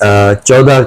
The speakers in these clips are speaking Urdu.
14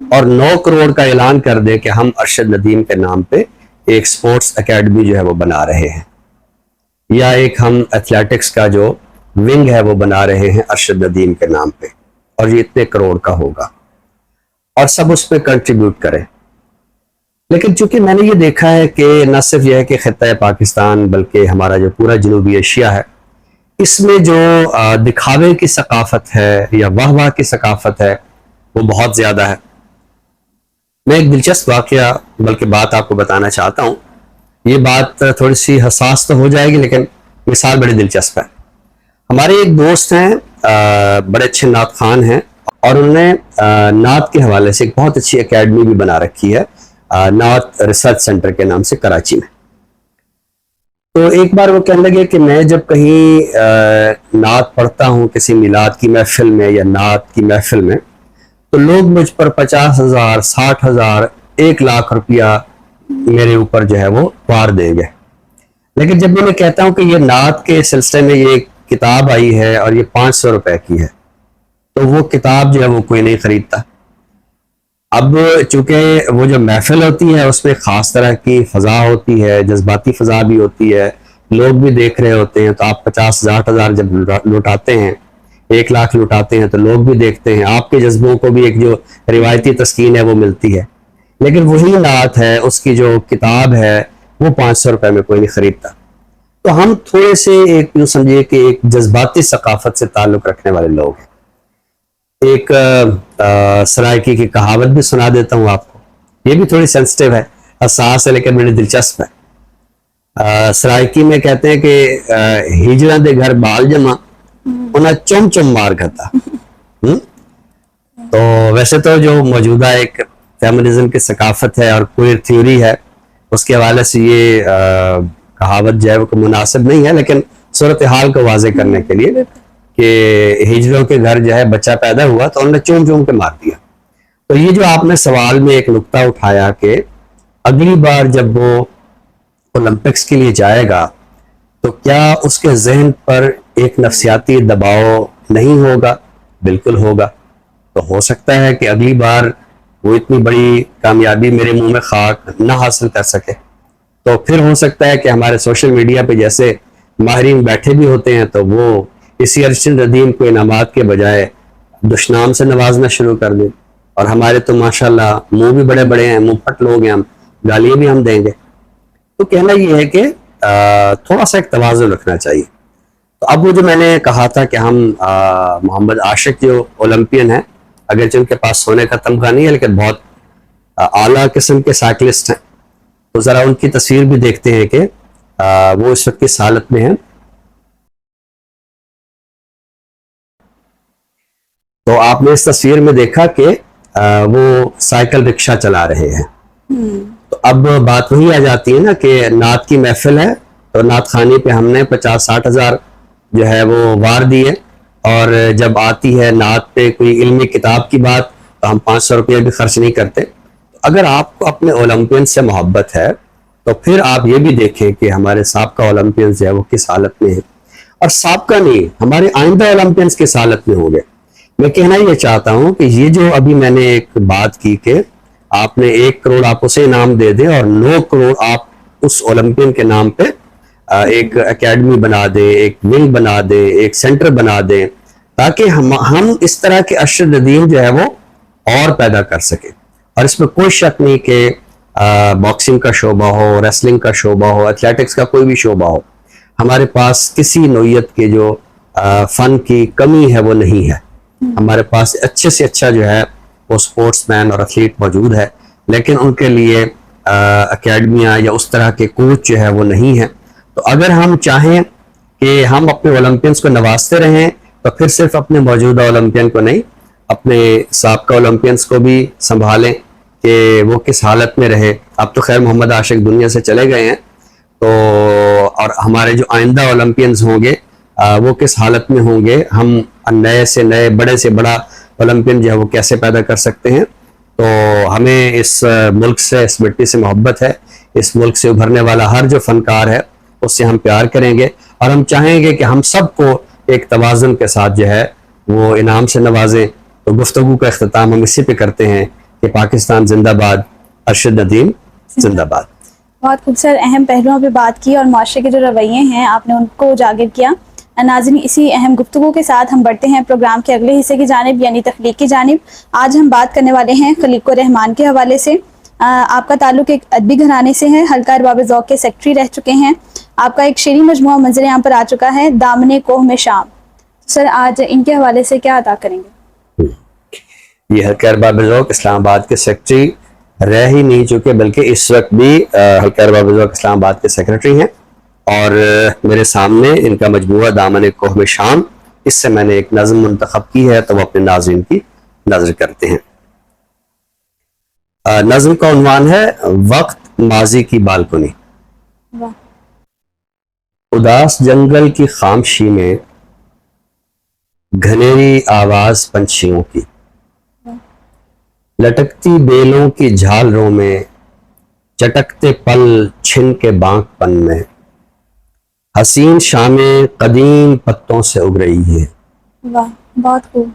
اور 9 کروڑ کا اعلان کر دیں کہ ہم ارشد ندیم کے نام پہ ایک سپورٹس اکیڈمی جو ہے وہ بنا رہے ہیں، یا ایک ہم ایتھلیٹکس کا جو ونگ ہے وہ بنا رہے ہیں ارشد ندیم کے نام پہ، اور یہ اتنے کروڑ کا ہوگا، اور سب اس پہ کنٹریبیوٹ کریں۔ لیکن چونکہ میں نے یہ دیکھا ہے کہ نہ صرف یہ ہے کہ خطہ پاکستان بلکہ ہمارا جو پورا جنوبی ایشیا ہے، اس میں جو دکھاوے کی ثقافت ہے یا واہ واہ کی ثقافت ہے وہ بہت زیادہ ہے۔ میں ایک دلچسپ واقعہ بلکہ بات آپ کو بتانا چاہتا ہوں، یہ بات تھوڑی سی حساس تو ہو جائے گی لیکن مثال بڑی دلچسپ ہے۔ ہمارے ایک دوست ہیں، بڑے اچھے نعت خوان ہیں، اور انہوں نے نعت کے حوالے سے ایک بہت اچھی اکیڈمی بھی بنا رکھی ہے نعت ریسرچ سینٹر کے نام سے کراچی میں۔ تو ایک بار وہ کہنے لگے کہ میں جب کہیں نعت پڑھتا ہوں کسی میلاد کی محفل میں یا نعت کی محفل میں، تو لوگ مجھ پر 50,000 60,000 1,00,000 روپیہ میرے اوپر جو ہے وہ وار دیں گے، لیکن جب میں انہیں کہتا ہوں کہ یہ نعت کے سلسلے میں یہ کتاب آئی ہے اور یہ 500 روپے کی ہے، تو وہ کتاب جو ہے وہ کوئی نہیں خریدتا۔ اب چونکہ وہ جو محفل ہوتی ہے اس میں خاص طرح کی فضا ہوتی ہے، جذباتی فضا بھی ہوتی ہے، لوگ بھی دیکھ رہے ہوتے ہیں، تو آپ 50,000 جب لوٹاتے ہیں، 1,00,000 لوٹاتے ہیں تو لوگ بھی دیکھتے ہیں، آپ کے جذبوں کو بھی ایک جو روایتی تسکین ہے وہ ملتی ہے۔ لیکن وہی نعت ہے، اس کی جو کتاب ہے وہ 500 روپے میں کوئی نہیں خریدتا۔ تو ہم تھوڑے سے ایک یوں سمجھیے کہ ایک جذباتی ثقافت سے تعلق رکھنے والے لوگ ہیں۔ ایک سرائکی کی کہاوت بھی سنا دیتا ہوں آپ کو، یہ بھی تھوڑی سینسٹیو ہے، حساس ہے لیکن بڑی دلچسپ ہے۔ سرائکی میں کہتے ہیں کہ ہجڑا دے گھر بال جمع انہاں چم چم مار کھتا۔ تو ویسے تو جو موجودہ ایک فیمنزم کی ثقافت ہے اور کوئر تھیوری ہے، اس کے حوالے سے یہ کہاوت جو ہے وہ مناسب نہیں ہے، لیکن صورتحال کو واضح کرنے کے لیے کہ ہجڑوں کے گھر جو ہے بچہ پیدا ہوا تو انہوں نے چوم چوم کے مار دیا۔ تو یہ جو آپ نے سوال میں ایک نقطہ اٹھایا کہ اگلی بار جب وہ اولمپکس کے لیے جائے گا تو کیا اس کے ذہن پر ایک نفسیاتی دباؤ نہیں ہوگا؟ بالکل ہوگا۔ تو ہو سکتا ہے کہ اگلی بار وہ اتنی بڑی کامیابی میرے منہ میں خاک نہ حاصل کر سکے، تو پھر ہو سکتا ہے کہ ہمارے سوشل میڈیا پہ جیسے ماہرین بیٹھے بھی ہوتے ہیں تو وہ اسی ارشد ندیم کو انعامات کے بجائے دشنام سے نوازنا شروع کر دیں، اور ہمارے تو ماشاءاللہ منہ بھی بڑے بڑے ہیں، منہ پھٹ لوگ ہیں، ہم گالیاں بھی ہم دیں گے۔ تو کہنا یہ ہے کہ تھوڑا سا ایک توازن رکھنا چاہیے۔ تو اب وہ جو میں نے کہا تھا کہ ہم محمد عاشق جو اولمپئن ہیں، اگرچہ ان کے پاس سونے کا تمغہ نہیں ہے لیکن بہت اعلیٰ قسم کے سائیکلسٹ ہیں، تو ذرا ان کی تصویر بھی دیکھتے ہیں کہ وہ اس وقت کس حالت میں ہیں۔ تو آپ نے اس تصویر میں دیکھا کہ وہ سائیکل رکشہ چلا رہے ہیں۔ تو اب بات وہی آ جاتی ہے نا کہ نعت کی محفل ہے تو نعت خوانی پہ ہم نے 50-60 جو ہے وہ وار دیے، اور جب آتی ہے نعت پہ کوئی علمی کتاب کی بات تو ہم 500 روپیہ بھی خرچ نہیں کرتے۔ اگر آپ کو اپنے اولمپئن سے محبت ہے تو پھر آپ یہ بھی دیکھیں کہ ہمارے سابقہ اولمپئنز جو ہے وہ کس حالت میں ہیں، اور سابقہ نہیں، ہمارے آئندہ اولمپئنز کس حالت میں ہوں گے۔ میں کہنا یہ چاہتا ہوں کہ یہ جو ابھی میں نے ایک بات کی کہ آپ نے 1 کروڑ آپ اسے انعام دے دیں اور 9 کروڑ آپ اس اولمپئن کے نام پہ ایک اکیڈمی بنا دیں، ایک ونگ بنا دیں، ایک سینٹر بنا دیں، تاکہ ہم اس طرح کے ارشد ندیم جو ہے وہ اور پیدا کر سکیں۔ اور اس میں کوئی شک نہیں کہ باکسنگ کا شعبہ ہو، ریسلنگ کا شعبہ ہو، ایتھلیٹکس کا کوئی بھی شعبہ ہو، ہمارے پاس کسی نوعیت کے جو فن کی کمی ہے وہ نہیں ہے۔ ہمارے پاس اچھے سے اچھا جو ہے وہ سپورٹس مین اور ایتھلیٹ موجود ہے، لیکن ان کے لیے اکیڈمیاں یا اس طرح کے کوچ جو ہے وہ نہیں ہیں۔ تو اگر ہم چاہیں کہ ہم اپنے اولمپئنس کو نوازتے رہیں تو پھر صرف اپنے موجودہ اولمپئن کو نہیں، اپنے سابقہ اولمپئنس کو بھی سنبھالیں کہ وہ کس حالت میں رہے۔ اب تو خیر محمد عاشق دنیا سے چلے گئے ہیں، تو اور ہمارے جو آئندہ اولمپئنز ہوں گے وہ کس حالت میں ہوں گے، ہم نئے سے نئے بڑے سے بڑا اولمپئن جو ہے وہ کیسے پیدا کر سکتے ہیں۔ تو ہمیں اس ملک سے، اس مٹی سے محبت ہے، اس ملک سے ابھرنے والا ہر جو فنکار ہے اس سے ہم پیار کریں گے، اور ہم چاہیں گے کہ ہم سب کو ایک توازن کے ساتھ جو ہے وہ انعام سے نوازیں، تو گفتگو کا اختتام ہم اسی پہ کرتے ہیں کہ پاکستان زندہ باد، ارشد ندیم زندہ باد۔ بہت خوبصورت اہم پہلوؤں پہ بات کی اور معاشرے کے جو رویے ہیں آپ نے ان کو اجاگر کیا۔ ناظرین، اسی اہم گفتگو کے ساتھ ہم بڑھتے ہیں پروگرام کے اگلے حصے کی جانب، یعنی تخلیق کی جانب۔ آج ہم بات کرنے والے ہیں خلیق الرحمان کے حوالے سے۔ آپ کا تعلق ایک ادبی گھرانے سے ہے، حلقہ ارباب ذوق کے سیکرٹری رہ چکے ہیں۔ آپ کا ایک شعری مجموعہ منظر عام پر آ چکا ہے، دامن کوہ میں شام۔ سر، آج ان کے حوالے سے کیا عطا کریں گے؟ یہ حلقہ ارباب ذوق اسلام آباد کے سیکرٹری رہ ہی نہیں چکے، بلکہ اس وقت بھی حلقہ ارباب ذوق اسلام آباد کے سیکرٹری ہیں، اور میرے سامنے ان کا مجموعہ دامن کوہ میں شام، اس سے میں نے ایک نظم منتخب کی ہے تو وہ اپنے ناظرین کی نظر کرتے ہیں۔ نظم کا عنوان ہے وقت ماضی کی بالکنی۔ واہ، اداس جنگل کی خاموشی میں گھنیری آواز پنچھیوں کی، لٹکتی بیلوں کی جھالروں میں چٹکتے پل چھن کے بانک پن میں، حسین شامیں قدیم پتوں سے اگ رہی ہے۔ واہ، بہت خوب،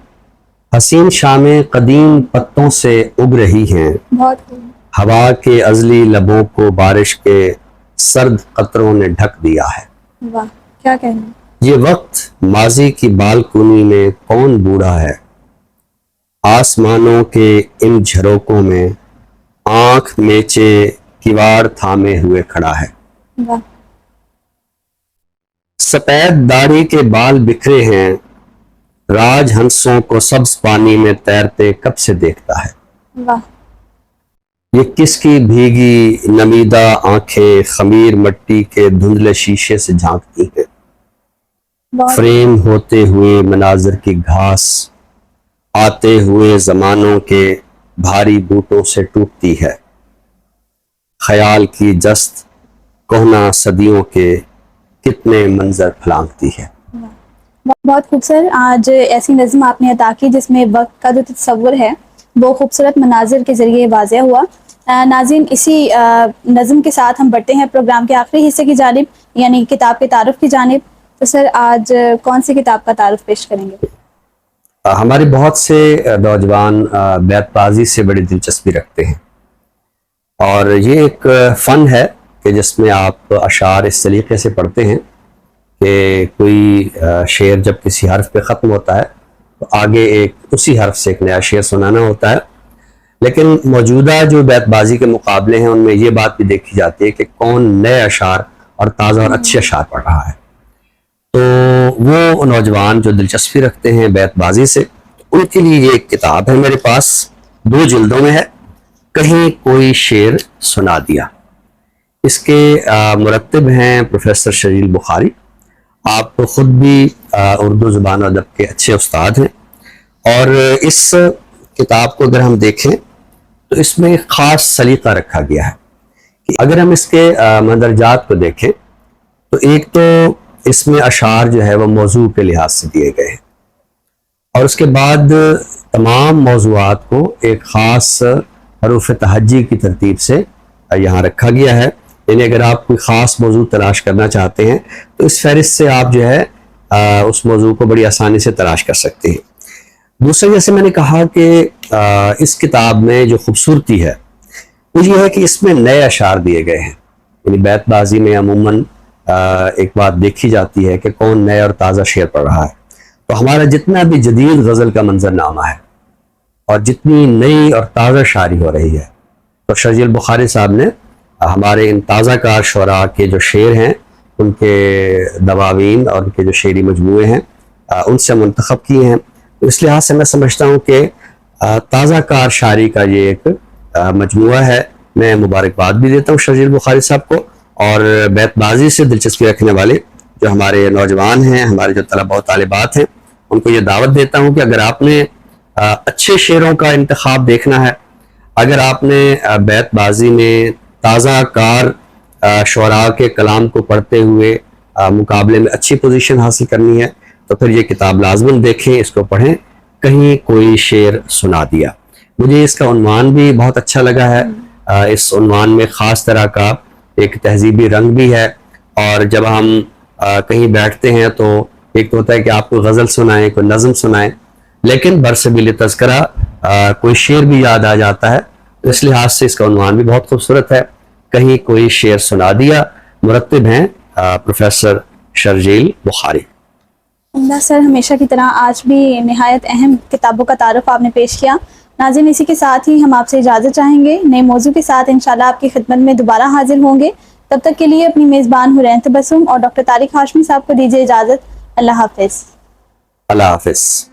حسین شامیں قدیم پتوں سے اگ رہی ہیں، بہت خوب، ہوا کے ازلی لبوں کو بارش کے سرد قطروں نے ڈھک دیا ہے۔ واہ، کیا کہنا۔ یہ وقت ماضی کی بالکنی میں کون بوڑھا ہے، آسمانوں کے ان جھروکوں میں آنکھ میچے کیواڑ تھامے ہوئے کھڑا ہے۔ واہ، سفید داڑھی کے بال بکھرے ہیں، راج ہنسوں کو سبز پانی میں تیرتے کب سے دیکھتا ہے۔ واہ، یہ کس کی بھیگی نمیدہ آنکھیں خمیر مٹی کے دھندلے شیشے سے جھانکتی ہیں، بہت فریم ہوتے ہوئے مناظر کی گھاس آتے ہوئے زمانوں کے بھاری بوٹوں سے ٹوٹتی ہے، خیال کی جست کوہنا صدیوں کے کتنے منظر پھلانگتی ہے۔ بہت خوبصورت۔ آج ایسی نظم آپ نے عطا کی جس میں وقت کا جو تصور ہے وہ خوبصورت مناظر کے ذریعے واضح ہوا۔ ناظرین، اسی نظم کے ساتھ ہم بڑھتے ہیں پروگرام کے آخری حصے کی جانب، یعنی کتاب کے تعارف کی جانب۔ تو سر، آج کون سی کتاب کا تعارف پیش کریں گے؟ ہمارے بہت سے نوجوان بیت بازی سے بڑی دلچسپی رکھتے ہیں، اور یہ ایک فن ہے کہ جس میں آپ اشعار اس طریقے سے پڑھتے ہیں کہ کوئی شعر جب کسی حرف پہ ختم ہوتا ہے تو آگے ایک اسی حرف سے ایک نیا شعر سنانا ہوتا ہے۔ لیکن موجودہ جو بیت بازی کے مقابلے ہیں ان میں یہ بات بھی دیکھی جاتی ہے کہ کون نئے اشعار اور تازہ اور اچھے اشعار پڑھ رہا ہے۔ تو وہ نوجوان جو دلچسپی رکھتے ہیں بیت بازی سے، ان کے لیے یہ ایک کتاب ہے میرے پاس، 2 جلدوں میں ہے، کہیں کوئی شعر سنا دیا۔ اس کے مرتب ہیں پروفیسر شجیل بخاری۔ آپ خود بھی اردو زبان و ادب کے اچھے استاد ہیں، اور اس کتاب کو اگر ہم دیکھیں تو اس میں ایک خاص سلیقہ رکھا گیا ہے کہ اگر ہم اس کے مندرجات کو دیکھیں تو ایک تو اس میں اشعار جو ہے وہ موضوع کے لحاظ سے دیے گئے ہیں، اور اس کے بعد تمام موضوعات کو ایک خاص حروف تہجی کی ترتیب سے یہاں رکھا گیا ہے۔ یعنی اگر آپ کوئی خاص موضوع تلاش کرنا چاہتے ہیں تو اس فہرست سے آپ جو ہے اس موضوع کو بڑی آسانی سے تلاش کر سکتے ہیں۔ دوسرا، جیسے میں نے کہا کہ اس کتاب میں جو خوبصورتی ہے وہ یہ ہے کہ اس میں نئے اشعار دیے گئے ہیں۔ یعنی بیت بازی میں عموماً ایک بات دیکھی جاتی ہے کہ کون نئے اور تازہ شعر پڑھ رہا ہے، تو ہمارا جتنا بھی جدید غزل کا منظر نامہ ہے اور جتنی نئی اور تازہ شاعری ہو رہی ہے، تو شجیل بخاری صاحب نے ہمارے ان تازہ کار شعراء کے جو شعر ہیں ان کے دواوین اور ان کے جو شعری مجموعے ہیں ان سے منتخب کیے ہیں۔ تو اس لحاظ سے میں سمجھتا ہوں کہ تازہ کار شاعری کا یہ ایک مجموعہ ہے۔ میں مبارکباد بھی دیتا ہوں شجیل بخاری صاحب کو، اور بیت بازی سے دلچسپی رکھنے والے جو ہمارے نوجوان ہیں، ہمارے جو طلباء و طالبات ہیں، ان کو یہ دعوت دیتا ہوں کہ اگر آپ نے اچھے شعروں کا انتخاب دیکھنا ہے، اگر آپ نے بیت بازی میں تازہ کار شعراء کے کلام کو پڑھتے ہوئے مقابلے میں اچھی پوزیشن حاصل کرنی ہے، تو پھر یہ کتاب لازماً دیکھیں، اس کو پڑھیں، کہیں کوئی شعر سنا دیا۔ مجھے اس کا عنوان بھی بہت اچھا لگا ہے۔ اس عنوان میں خاص طرح کا ایک تہذیبی رنگ بھی ہے، اور جب ہم کہیں بیٹھتے ہیں تو ایک تو ہوتا ہے کہ آپ کو غزل سنائیں، کوئی نظم سنائیں، لیکن برسبیل تذکرہ کوئی شعر بھی یاد آ جاتا ہے، اس لحاظ سے اس کا عنوان بھی بہت خوبصورت ہے، کہیں کوئی شعر سنا دیا۔ مرتب ہیں پروفیسر شرجیل بخاری۔ عمدہ سر، ہمیشہ کی طرح آج بھی نہایت اہم کتابوں کا تعارف آپ نے پیش کیا۔ ناظرین، اسی کے ساتھ ہی ہم آپ سے اجازت چاہیں گے، نئے موضوع کے ساتھ انشاءاللہ آپ کی خدمت میں دوبارہ حاضر ہوں گے۔ تب تک کے لیے اپنی میزبان حورین تبسم اور ڈاکٹر طارق ہاشمی صاحب کو دیجیے اجازت۔ اللہ حافظ۔ اللہ حافظ۔